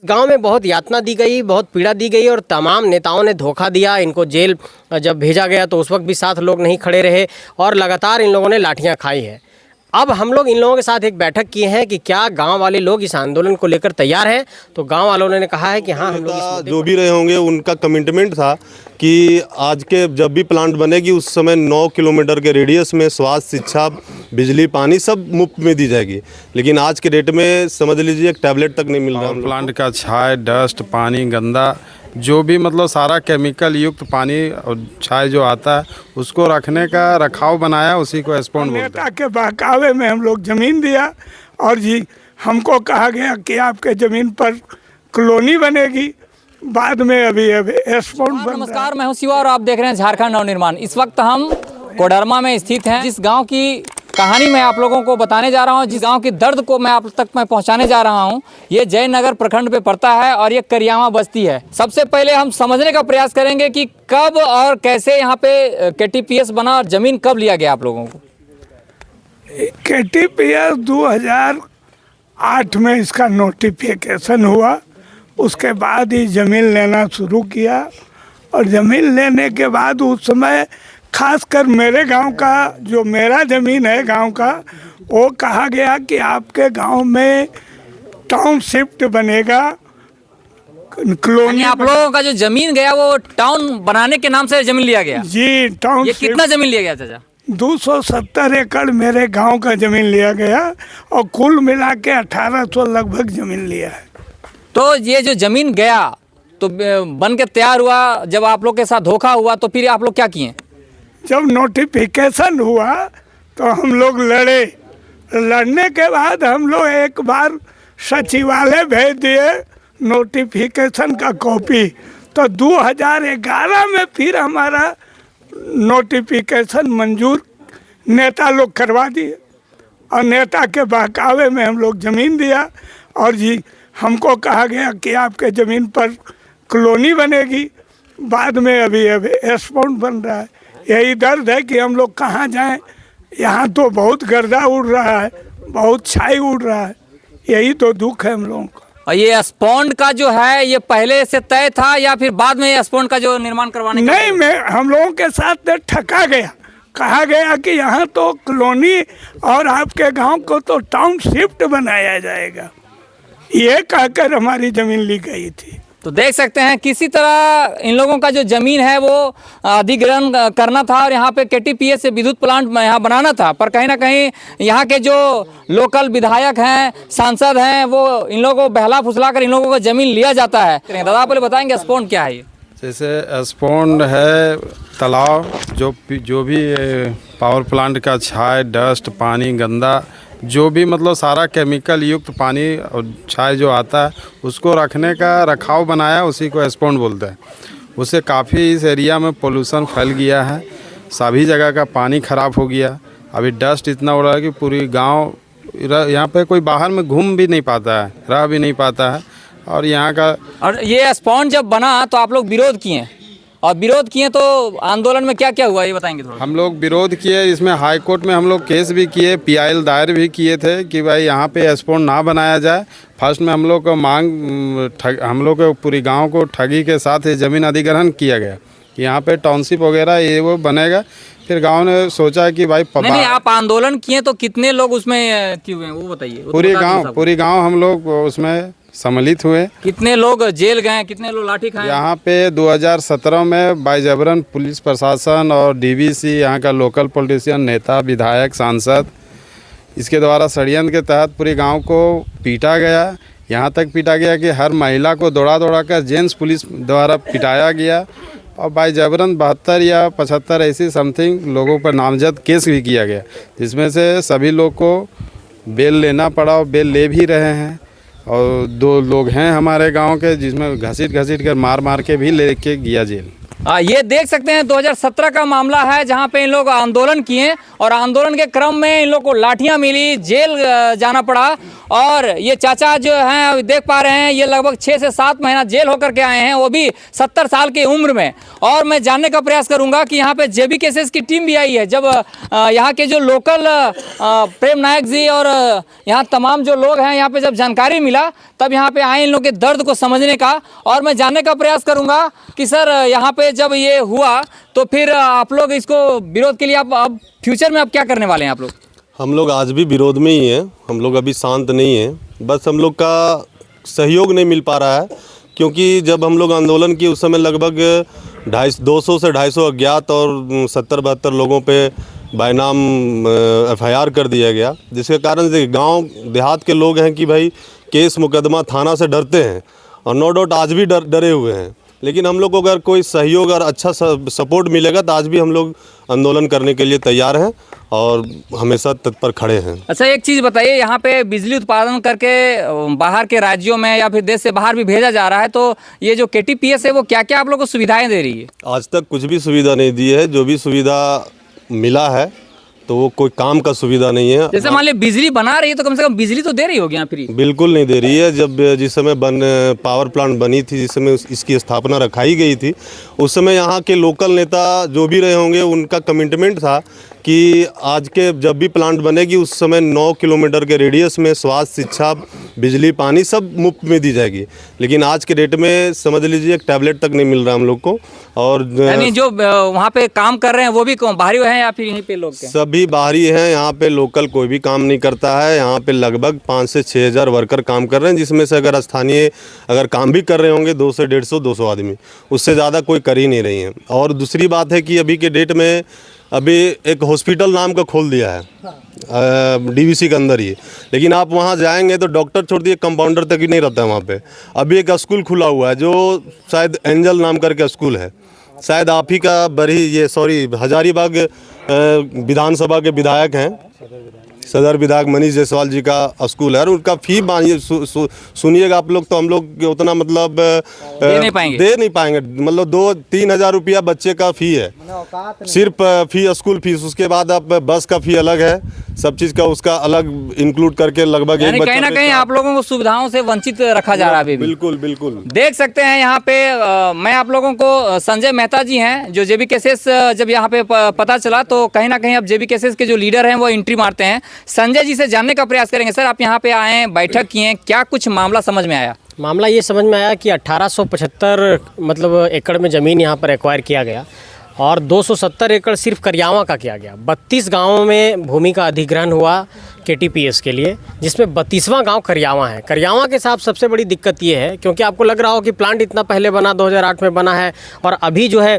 गांव में बहुत यातना दी गई, बहुत पीड़ा दी गई और तमाम नेताओं ने धोखा दिया। इनको जेल जब भेजा गया तो उस वक्त भी साथ लोग नहीं खड़े रहे और लगातार इन लोगों ने लाठियां खाई हैं। अब हम लोग इन लोगों के साथ एक बैठक किए हैं कि क्या गांव वाले लोग इस आंदोलन को लेकर तैयार हैं। तो गांव वालों ने कहा है कि हाँ, हम लोग जो भी रहे होंगे उनका कमिटमेंट था कि आज के जब भी प्लांट बनेगी उस समय 9 किलोमीटर के रेडियस में स्वास्थ्य, शिक्षा, बिजली, पानी सब मुफ्त में दी जाएगी। लेकिन आज के डेट में समझ लीजिए एक टैबलेट तक नहीं मिल रहा। प्लांट का छाय, डस्ट, पानी गंदा, जो भी मतलब सारा केमिकल युक्त पानी और छाय जो आता है उसको रखने का रखाव बनाया, उसी को एस्पोन बोलते हैं। नेता के बहकावे में हम लोग ज़मीन दिया और जी हमको कहा गया कि आपके ज़मीन पर कॉलोनी बनेगी। बाद में अभी एस्पोन बन रहा है। नमस्कार, मैं हूं शिवा और आप देख रहे हैं झारखंड नवनिर्माण। इस वक्त हम कोडरमा में स्थित हैं। जिस गांव की कहानी मैं आप लोगों को बताने जा रहा हूं, जिस गांव के दर्द को मैं आप तक पहुंचाने जा रहा हूं, ये जयनगर प्रखंड पे पड़ता है और ये करियामा बस्ती है। सबसे पहले हम समझने का प्रयास करेंगे कि कब और कैसे यहाँ पे केटीपीएस बना और ज़मीन कब लिया गया आप लोगों को। केटीपीएस 2008 में इसका नोटिफिकेशन हुआ। उसके बाद ही ज़मीन लेना शुरू किया और ज़मीन लेने के बाद उस समय खासकर मेरे गांव का, जो मेरा ज़मीन है गांव का, वो कहा गया कि आपके गांव में टाउनशिप बनेगा, कॉलोनी। आप लोगों का जो ज़मीन गया वो टाउन बनाने के नाम से ज़मीन लिया गया जी, टाउन। ये कितना ज़मीन लिया गया चाचा? 270 एकड़ मेरे गांव का ज़मीन लिया गया और कुल मिला के 1800 लगभग ज़मीन लिया है। तो ये जो ज़मीन गया तो बन के तैयार हुआ, जब आप लोग के साथ धोखा हुआ तो फिर आप लोग क्या किए? जब नोटिफिकेशन हुआ तो हम लोग लड़े। लड़ने के बाद हम लोग एक बार सचिवालय भेज दिए नोटिफिकेशन का कॉपी। तो 2011 में फिर हमारा नोटिफिकेशन मंजूर नेता लोग करवा दिए और नेता के बहकावे में हम लोग ज़मीन दिया और जी हमको कहा गया कि आपके ज़मीन पर कॉलोनी बनेगी। बाद में अभी एस्पोन बन रहा है। यही दर्द है कि हम लोग कहाँ जाएं। यहाँ तो बहुत गर्दा उड़ रहा है, बहुत छाई उड़ रहा है। यही तो दुख है हम लोगों का। और ये स्पॉन्ड का जो है ये पहले से तय था या फिर बाद में स्पॉन्ड का जो निर्माण करवाने का? नहीं, मैं हम लोगों के साथ ठका गया। कहा गया कि यहाँ तो कॉलोनी और आपके गांव को तो टाउनशिप बनाया जाएगा। ये कहकर हमारी ज़मीन ली गई थी। तो देख सकते हैं किसी तरह इन लोगों का जो ज़मीन है वो अधिग्रहण करना था और यहाँ पे केटीपीएस से विद्युत प्लांट यहाँ बनाना था। पर कहीं ना कहीं यहाँ के जो लोकल विधायक हैं, सांसद हैं, वो इन लोगों को बहला फुसला कर इन लोगों को ज़मीन लिया जाता है। दादा पहले बताएंगे स्पॉन्ड क्या है ये? जैसे स्पॉन्ड है तालाब, जो भी पावर प्लांट का छाय, डस्ट, पानी गंदा, जो भी मतलब सारा केमिकल युक्त पानी और छाय जो आता है उसको रखने का रखाव बनाया, उसी को एस्पोन बोलते हैं। उससे काफ़ी इस एरिया में पोल्यूशन फैल गया है, सभी जगह का पानी ख़राब हो गया। अभी डस्ट इतना उड़ रहा है कि पूरी गांव, यहाँ पे कोई बाहर में घूम भी नहीं पाता है, रह भी नहीं पाता है। और यहाँ का, और ये एस्पोन जब बना तो आप लोग विरोध किए, और विरोध किए तो आंदोलन में क्या क्या हुआ ये बताएंगे थोड़ा? हम लोग विरोध किए, इसमें हाई कोर्ट में हम लोग केस भी किए, PIL दायर भी किए थे कि भाई यहाँ पे एस्पोन ना बनाया जाए। फर्स्ट में हम लोग को हम लोग को पूरी गांव को ठगी के साथ ये ज़मीन अधिग्रहण किया गया कि यहाँ पे टाउनशिप वगैरह ये वो बनेगा। फिर गांव ने सोचा कि भाई नहीं, आप आंदोलन किए तो कितने लोग उसमें क्यों हैं वो बताइए? पूरी गाँव हम लोग उसमें सम्मिलित हुए। कितने लोग जेल गए, कितने लोग लाठी खाए? यहाँ पे 2017 में बाईजबरन पुलिस प्रशासन और DVC, यहाँ का लोकल पॉलिटिशियन, नेता, विधायक, सांसद, इसके द्वारा षड्यंत्र के तहत पूरे गांव को पीटा गया। यहाँ तक पीटा गया कि हर महिला को दौड़ा कर जेंट्स पुलिस द्वारा पिटाया गया और बाईजबरन 72 या 75 ऐसी समथिंग लोगों पर नामजद केस भी किया गया, जिसमें से सभी लोग को बेल लेना पड़ा और बेल ले भी रहे हैं। और 2 लोग हैं हमारे गांव के जिसमें घसीट कर मार के भी लेके गया जेल। ये देख सकते हैं 2017 का मामला है, जहां पे इन लोग आंदोलन किए और आंदोलन के क्रम में इन लोग को लाठियां मिली, जेल जाना पड़ा। और ये चाचा जो हैं देख पा रहे हैं, ये लगभग 6 से 7 महीना जेल होकर के आए हैं, वो भी 70 साल की उम्र में। और मैं जानने का प्रयास करूंगा कि यहाँ पे जेबी केसेस की टीम भी आई है। जब यहाँ के जो लोकल प्रेम नायक जी और यहाँ तमाम जो लोग हैं, यहाँ पे जब जानकारी मिला तब यहाँ पे आए इन लोग के दर्द को समझने का। और मैं जानने का प्रयास करूंगा कि सर यहाँ पे जब ये हुआ तो फिर आप लोग इसको विरोध के लिए आप अब फ्यूचर में अब क्या करने वाले हैं आप लोग? हम लोग आज भी विरोध में ही हैं, हम लोग अभी शांत नहीं हैं। बस हम लोग का सहयोग नहीं मिल पा रहा है, क्योंकि जब हम लोग आंदोलन किए उस समय लगभग 200 से 250 अज्ञात और 70-72 लोगों पे बायनाम FIR कर दिया गया, जिसके कारण से गांव देहात के लोग हैं कि भाई केस मुकदमा थाना से डरते हैं और नो डाउट आज भी डरे हुए हैं। लेकिन हम लोग को अगर कोई सहयोग और अच्छा सपोर्ट मिलेगा तो आज भी हम लोग आंदोलन करने के लिए तैयार हैं और हमेशा तत्पर खड़े हैं। अच्छा, एक चीज़ बताइए, यहाँ पे बिजली उत्पादन करके बाहर के राज्यों में या फिर देश से बाहर भी भेजा जा रहा है, तो ये जो KTPS है वो क्या क्या आप लोगों को सुविधाएं दे रही है? आज तक कुछ भी सुविधा नहीं दी है। जो भी सुविधा मिला है तो वो कोई काम का सुविधा नहीं है। जैसे मान लीजिए बिजली बना रही है तो कम से कम बिजली तो दे रही होगी यहाँ फ्री? बिल्कुल नहीं दे रही है। जब जिस समय पावर प्लांट बनी थी, जिस समय इसकी स्थापना रखाई गई थी, उस समय यहाँ के लोकल नेता जो भी रहे होंगे उनका कमिटमेंट था कि आज के जब भी प्लांट बनेगी उस समय 9 किलोमीटर के रेडियस में स्वास्थ्य, शिक्षा, बिजली, पानी सब मुफ्त में दी जाएगी। लेकिन आज के डेट में समझ लीजिए एक टैबलेट तक नहीं मिल रहा हम लोग को। और यानी जो वहाँ पे काम कर रहे हैं वो भी बाहरी हैं या फिर यहीं पे लोग के? सभी बाहरी हैं। यहाँ पे लोकल कोई भी काम नहीं करता है। यहाँ पे लगभग 5 से 6 हज़ार वर्कर काम कर रहे हैं, जिसमें से अगर स्थानीय अगर काम भी कर रहे होंगे 200 से 150 200 आदमी, उससे ज़्यादा कोई कर ही नहीं रही हैं। और दूसरी बात है कि अभी के डेट में अभी एक हॉस्पिटल नाम का खोल दिया है DVC के अंदर ही, लेकिन आप वहाँ जाएंगे तो डॉक्टर छोड़ दिए कंपाउंडर तक ही नहीं रहता है वहाँ पे। अभी एक स्कूल खुला हुआ है जो शायद एंजल नाम करके स्कूल है, शायद आप ही का हजारीबाग विधानसभा के विधायक हैं, सदर विधायक मनीष जायसवाल जी का स्कूल है। और उनका फी सुनिएगा आप लोग तो हम लोग उतना मतलब दे नहीं पाएंगे। मतलब 2-3 हज़ार रुपया बच्चे का फ़ी है, सिर्फ फ़ी, स्कूल फीस। उसके बाद आप बस का फ़ी अलग है, सब चीज़ का उसका अलग इंक्लूड करके लगभग एक कहीं ना कहीं आप लोगों को सुविधाओं से वंचित रखा जा रहा है। बिल्कुल बिल्कुल देख सकते हैं यहाँ पे मैं आप लोगों को संजय मेहता जी हैं, जो जेबी केसेस जब यहाँ पे पता चला तो कहीं ना कहीं अब जेबी केसेस के जो लीडर हैं वो एंट्री मारते हैं। संजय जी से जानने का प्रयास करेंगे। सर, आप यहाँ पे आए, बैठक किए, क्या कुछ मामला समझ में आया? मामला ये समझ में आया कि 1875 मतलब एकड़ में ज़मीन यहाँ पर एक्वायर किया गया और 270 एकड़ सिर्फ करियावा का किया गया। 32 गांवों में भूमि का अधिग्रहण हुआ KTPS के लिए, जिसमें 32वां गांव करियावा है। करियावा के साथ सबसे बड़ी दिक्कत ये है, क्योंकि आपको लग रहा हो कि प्लांट इतना पहले बना, 2008 में बना है और अभी जो है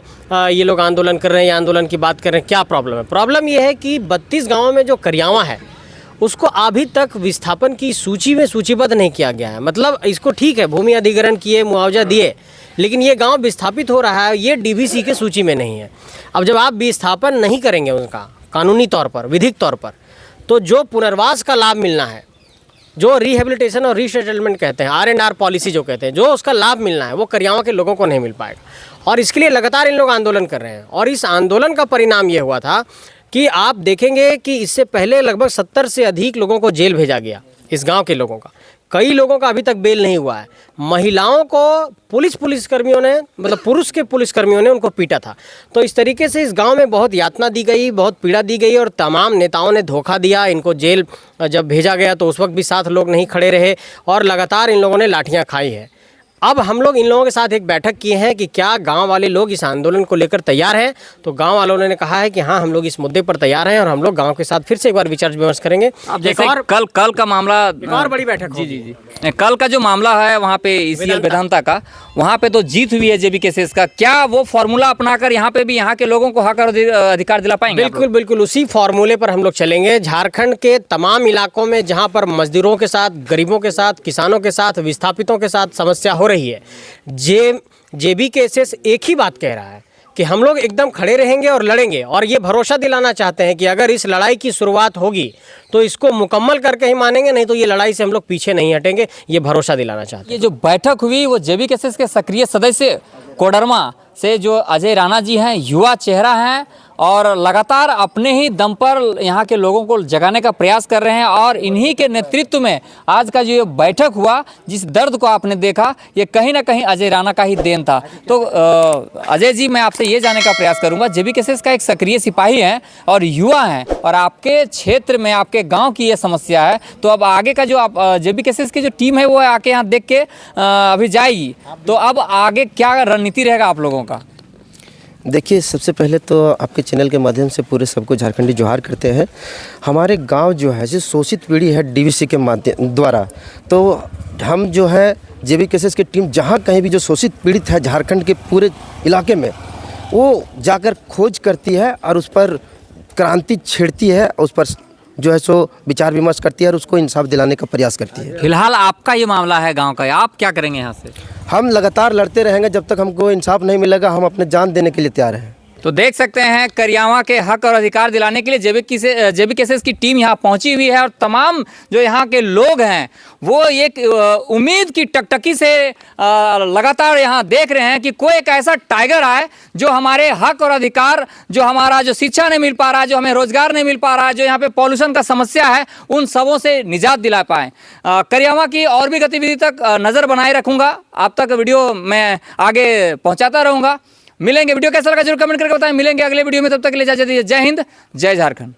ये लोग आंदोलन कर रहे हैं या आंदोलन की बात कर रहे हैं। क्या प्रॉब्लम है? प्रॉब्लम ये है कि 32 गाँवों में जो करियावा है उसको अभी तक विस्थापन की सूची में सूचीबद्ध नहीं किया गया है। मतलब इसको ठीक है, भूमि अधिग्रहण किए, मुआवजा दिए, लेकिन ये गांव विस्थापित हो रहा है, ये DVC के सूची में नहीं है। अब जब आप विस्थापन नहीं करेंगे उनका कानूनी तौर पर, विधिक तौर पर, तो जो पुनर्वास का लाभ मिलना है, जो रिहेबिलिटेशन और रीसेटलमेंट कहते हैं, R&R पॉलिसी जो कहते हैं, जो उसका लाभ मिलना है वो करियावा के लोगों को नहीं मिल पाएगा। और इसके लिए लगातार इन लोग आंदोलन कर रहे हैं। और इस आंदोलन का परिणाम ये हुआ था कि आप देखेंगे कि इससे पहले लगभग 70 से अधिक लोगों को जेल भेजा गया, इस गांव के लोगों का। कई लोगों का अभी तक बेल नहीं हुआ है। महिलाओं को पुलिसकर्मियों ने, मतलब पुरुष के पुलिसकर्मियों ने उनको पीटा था। तो इस तरीके से इस गांव में बहुत यातना दी गई, बहुत पीड़ा दी गई और तमाम नेताओं ने धोखा दिया। इनको जेल जब भेजा गया तो उस वक्त भी साथ लोग नहीं खड़े रहे और लगातार इन लोगों ने लाठियाँ खाई है। अब हम लोग इन लोगों के साथ एक बैठक किए हैं कि क्या गांव वाले लोग इस आंदोलन को लेकर तैयार हैं। तो गांव वालों ने कहा है कि हाँ, हम लोग इस मुद्दे पर तैयार हैं और हम लोग गांव के साथ फिर से एक बार विचार विमर्श करेंगे। अब जैसे कल का मामला, एक और बड़ी बैठक जी कल का जो मामला है वहाँ पे ECL वेदांता का, वहाँ पे तो जीत हुई है जेबी केसेस का। क्या वो फॉर्मूला अपनाकर यहाँ पे भी यहाँ के लोगों को हक और अधिकार दिला पाएंगे? बिल्कुल बिल्कुल, उसी फॉर्मूले पर हम लोग चलेंगे। झारखंड के तमाम इलाकों में जहाँ पर मजदूरों के साथ, गरीबों के साथ, किसानों के साथ, विस्थापितों के साथ समस्या हो रही है, जेबी केसेस एक ही बात कह रहा है कि हम लोग एकदम खड़े रहेंगे और लड़ेंगे, और ये भरोसा दिलाना चाहते हैं कि अगर इस लड़ाई की शुरुआत होगी तो इसको मुकम्मल करके ही मानेंगे, नहीं तो ये लड़ाई से हम लोग पीछे नहीं हटेंगे, ये भरोसा दिलाना चाहते हैं। ये जो बैठक हुई वो जेबीकेएसएस के सक्रिय सदस्य कोडरमा से जो अजय राणा जी हैं, युवा चेहरा हैं और लगातार अपने ही दम पर यहाँ के लोगों को जगाने का प्रयास कर रहे हैं, और इन्हीं के नेतृत्व में आज का जो ये बैठक हुआ, जिस दर्द को आपने देखा, ये कहीं ना कहीं अजय राणा का ही देन था। तो अजय जी, मैं आपसे ये जानने का प्रयास करूँगा, जेबीकेएसएस का एक सक्रिय सिपाही हैं और युवा हैं, और आपके क्षेत्र में, आपके गाँव की ये समस्या है, तो अब आगे का जो आप जेबीकेएसएस की जो टीम है वो आके यहाँ देख के अभी जाएगी, तो अब आगे क्या रणनीति रहेगा आप लोगों का? देखिए, सबसे पहले तो आपके चैनल के माध्यम से पूरे सबको झारखंडी जोहार करते हैं। हमारे गांव जो है, जो शोषित पीढ़ी है डीवीसी के माध्यम द्वारा, तो हम जो है जेबीकेएसएस की टीम जहां कहीं भी जो शोषित पीड़ित है झारखंड के पूरे इलाके में, वो जाकर खोज करती है और उस पर क्रांति छेड़ती है, उस पर जो है सो विचार विमर्श करती है और उसको इंसाफ दिलाने का प्रयास करती है। फिलहाल आपका ये मामला है गाँव का, आप क्या करेंगे यहाँ से? हम लगातार लड़ते रहेंगे, जब तक हमको इंसाफ नहीं मिलेगा हम अपने जान देने के लिए तैयार हैं। तो देख सकते हैं, करियावा के हक और अधिकार दिलाने के लिए जेबीकेएसएस की टीम यहाँ पहुंची हुई है, और तमाम जो यहाँ के लोग हैं वो एक उम्मीद की टकटकी से लगातार यहाँ देख रहे हैं कि कोई एक ऐसा टाइगर आए जो हमारे हक और अधिकार, जो हमारा जो शिक्षा नहीं मिल पा रहा है, जो हमें रोजगार नहीं मिल पा रहा है, जो यहाँ पे पॉल्यूशन का समस्या है, उन सबों से निजात दिला पाएँ। करियावा की और भी गतिविधि तक नज़र बनाए रखूँगा, आप तक वीडियो मैं आगे पहुँचाता रहूँगा। मिलेंगे, वीडियो कैसा लगा जरूर कमेंट करके बताएं। मिलेंगे अगले वीडियो में, तब तक के लिए इजाजत दीजिए। जय हिंद, जय झारखंड।